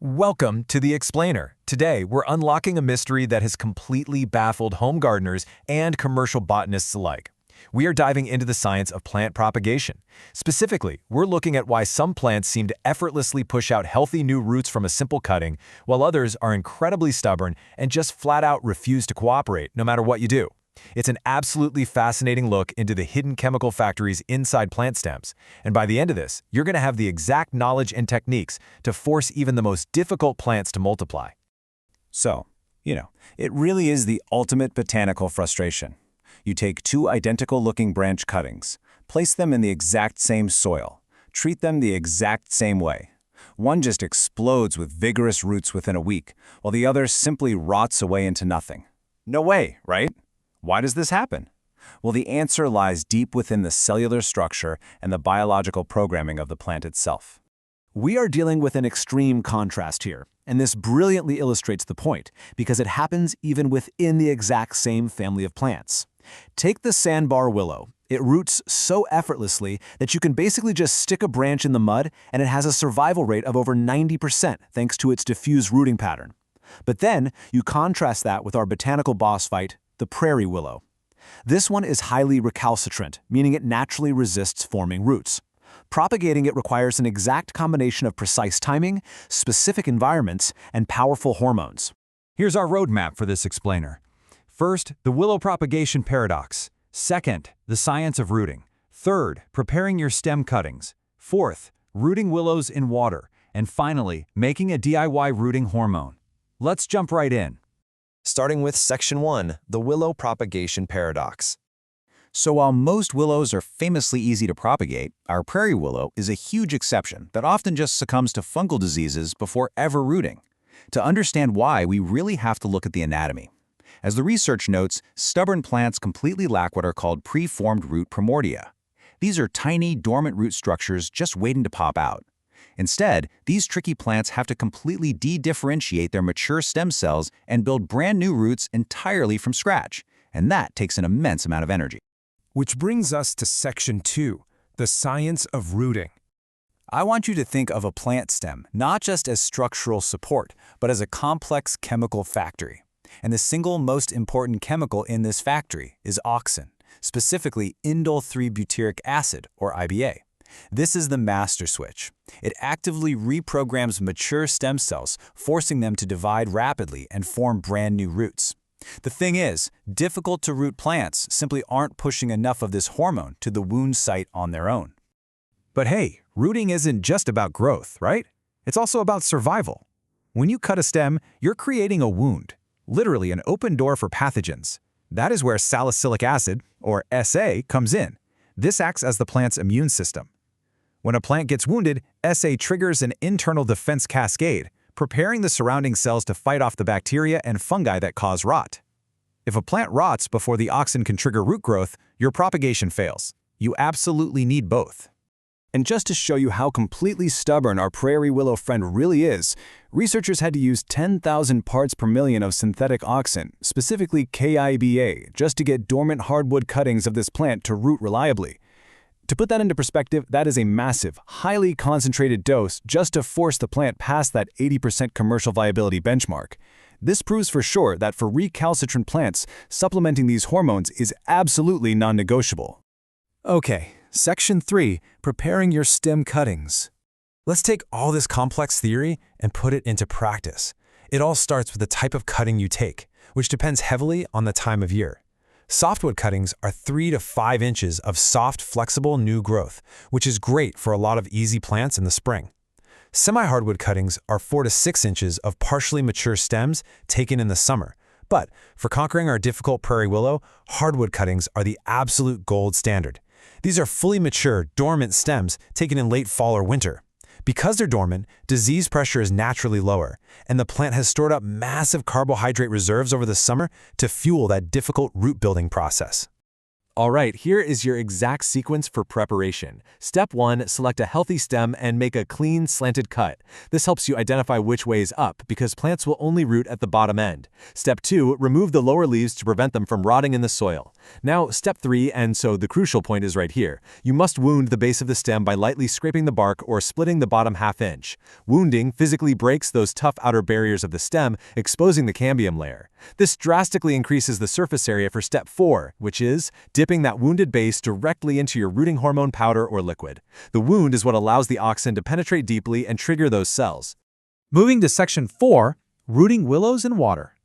Welcome to The Explainer. Today, we're unlocking a mystery that has completely baffled home gardeners and commercial botanists alike. We are diving into the science of plant propagation. Specifically, we're looking at why some plants seem to effortlessly push out healthy new roots from a simple cutting, while others are incredibly stubborn and just flat out refuse to cooperate no matter what you do. It's an absolutely fascinating look into the hidden chemical factories inside plant stems, and by the end of this, you're going to have the exact knowledge and techniques to force even the most difficult plants to multiply. So, it really is the ultimate botanical frustration. You take two identical-looking branch cuttings, place them in the exact same soil, treat them the exact same way. One just explodes with vigorous roots within a week, while the other simply rots away into nothing. No way, right? Why does this happen? Well, the answer lies deep within the cellular structure and the biological programming of the plant itself. We are dealing with an extreme contrast here, and this brilliantly illustrates the point, because it happens even within the exact same family of plants. Take the sandbar willow. It roots so effortlessly that you can basically just stick a branch in the mud and it has a survival rate of over 90% thanks to its diffuse rooting pattern. But then you contrast that with our botanical boss fight, the prairie willow. This one is highly recalcitrant, meaning it naturally resists forming roots. Propagating it requires an exact combination of precise timing, specific environments, and powerful hormones. Here's our roadmap for this explainer. First, the willow propagation paradox. Second, the science of rooting. Third, preparing your stem cuttings. Fourth, rooting willows in water. And finally, making a DIY rooting hormone. Let's jump right in. Starting with Section 1, the willow propagation paradox. So while most willows are famously easy to propagate, our prairie willow is a huge exception that often just succumbs to fungal diseases before ever rooting. To understand why, we really have to look at the anatomy. As the research notes, stubborn plants completely lack what are called preformed root primordia. These are tiny, dormant root structures just waiting to pop out. Instead, these tricky plants have to completely de-differentiate their mature stem cells and build brand new roots entirely from scratch, and that takes an immense amount of energy. Which brings us to Section 2, the science of rooting. I want you to think of a plant stem not just as structural support, but as a complex chemical factory. And the single most important chemical in this factory is auxin, specifically indole 3-butyric acid, or IBA. This is the master switch. It actively reprograms mature stem cells, forcing them to divide rapidly and form brand new roots. The thing is, difficult-to-root plants simply aren't pushing enough of this hormone to the wound site on their own. But hey, rooting isn't just about growth, right? It's also about survival. When you cut a stem, you're creating a wound, literally an open door for pathogens. That is where salicylic acid, or SA, comes in. This acts as the plant's immune system. When a plant gets wounded, SA triggers an internal defense cascade, preparing the surrounding cells to fight off the bacteria and fungi that cause rot. If a plant rots before the auxin can trigger root growth, your propagation fails. You absolutely need both. And just to show you how completely stubborn our prairie willow friend really is, researchers had to use 10,000 parts per million of synthetic auxin, specifically KIBA, just to get dormant hardwood cuttings of this plant to root reliably. To put that into perspective, that is a massive, highly concentrated dose just to force the plant past that 80% commercial viability benchmark. This proves for sure that for recalcitrant plants, supplementing these hormones is absolutely non-negotiable. Okay, Section 3, preparing your stem cuttings. Let's take all this complex theory and put it into practice. It all starts with the type of cutting you take, which depends heavily on the time of year. Softwood cuttings are 3 to 5 inches of soft, flexible new growth, which is great for a lot of easy plants in the spring. Semi-hardwood cuttings are 4 to 6 inches of partially mature stems taken in the summer. But for conquering our difficult prairie willow, hardwood cuttings are the absolute gold standard. These are fully mature, dormant stems taken in late fall or winter. Because they're dormant, disease pressure is naturally lower, and the plant has stored up massive carbohydrate reserves over the summer to fuel that difficult root-building process. All right, here is your exact sequence for preparation. Step 1, select a healthy stem and make a clean, slanted cut. This helps you identify which way is up because plants will only root at the bottom end. Step 2, remove the lower leaves to prevent them from rotting in the soil. Now, step 3, and so the crucial point is right here. You must wound the base of the stem by lightly scraping the bark or splitting the bottom half-inch. Wounding physically breaks those tough outer barriers of the stem, exposing the cambium layer. This drastically increases the surface area for step 4, which is dipping that wounded base directly into your rooting hormone powder or liquid. The wound is what allows the auxin to penetrate deeply and trigger those cells. Moving to section 4, rooting willows in water.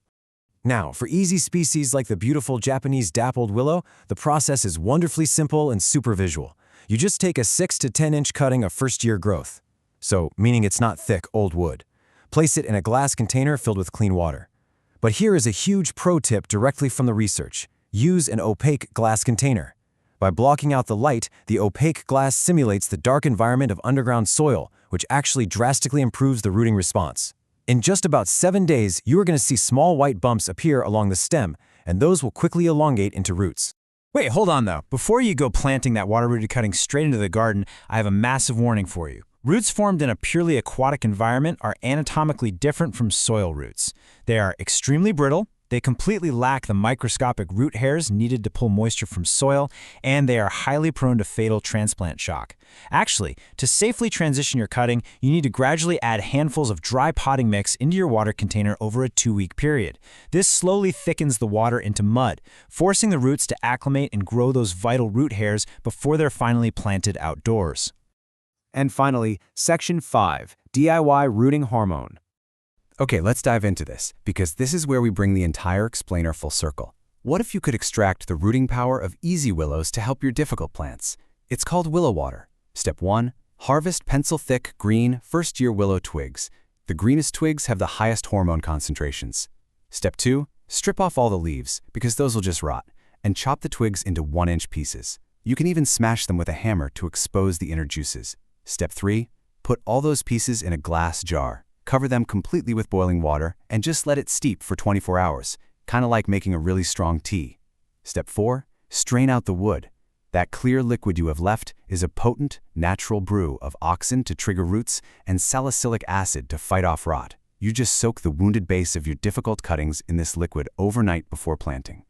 Now, for easy species like the beautiful Japanese dappled willow, the process is wonderfully simple and super visual. You just take a 6 to 10 inch cutting of first-year growth. So, meaning it's not thick, old wood. Place it in a glass container filled with clean water. But here is a huge pro tip directly from the research. Use an opaque glass container. By blocking out the light, the opaque glass simulates the dark environment of underground soil, which actually drastically improves the rooting response. In just about 7 days, you are going to see small white bumps appear along the stem, and those will quickly elongate into roots. Wait, hold on though. Before you go planting that water-rooted cutting straight into the garden, I have a massive warning for you. Roots formed in a purely aquatic environment are anatomically different from soil roots. They are extremely brittle, they completely lack the microscopic root hairs needed to pull moisture from soil, and they are highly prone to fatal transplant shock. Actually, to safely transition your cutting, you need to gradually add handfuls of dry potting mix into your water container over a 2-week period. This slowly thickens the water into mud, forcing the roots to acclimate and grow those vital root hairs before they're finally planted outdoors. And finally, section 5, DIY rooting hormone. Okay, let's dive into this, because this is where we bring the entire explainer full circle. What if you could extract the rooting power of easy willows to help your difficult plants? It's called willow water. Step 1, harvest pencil-thick, green, first-year willow twigs. The greenest twigs have the highest hormone concentrations. Step 2, strip off all the leaves, because those will just rot, and chop the twigs into 1-inch pieces. You can even smash them with a hammer to expose the inner juices. Step 3, put all those pieces in a glass jar. Cover them completely with boiling water and just let it steep for 24 hours, kind of like making a really strong tea. Step 4, strain out the wood. That clear liquid you have left is a potent, natural brew of auxin to trigger roots and salicylic acid to fight off rot. You just soak the wounded base of your difficult cuttings in this liquid overnight before planting.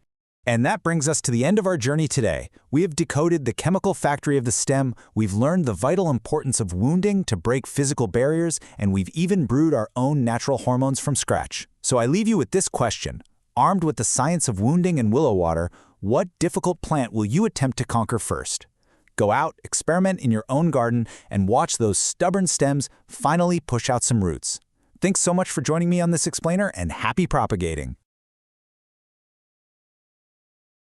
And that brings us to the end of our journey today. We have decoded the chemical factory of the stem, we've learned the vital importance of wounding to break physical barriers, and we've even brewed our own natural hormones from scratch. So I leave you with this question. Armed with the science of wounding and willow water, what difficult plant will you attempt to conquer first? Go out, experiment in your own garden, and watch those stubborn stems finally push out some roots. Thanks so much for joining me on this explainer, and happy propagating!